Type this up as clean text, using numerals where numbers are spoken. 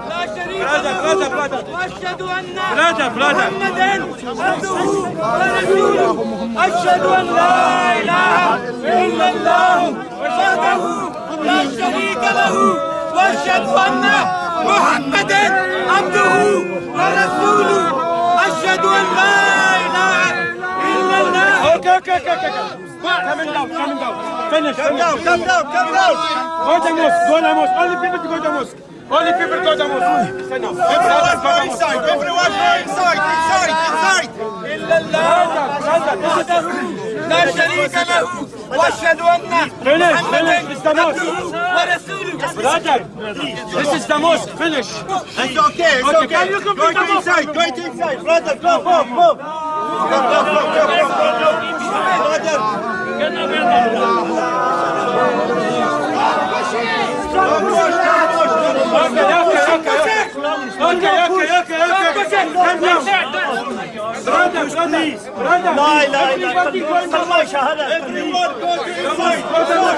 لا شريك له وأشهد أن محمدا عبده ورسوله أشهد أن لا إله إلا الله وحده لا شريك له وأشهد أن محمدا عبده ورسوله أشهد أن لا إله إلا الله. Okay. Coming down. Finish. Come down. Go to mosque. Only people to go to mosque. Stand up. Everyone go inside. إلا الله لا شريك له وأشهد أن محمدا عبده ورسوله. Brother, this is the mosque. Finish. It's okay. Can you complete the mosque? Go inside. Brother, go. Okay. لا.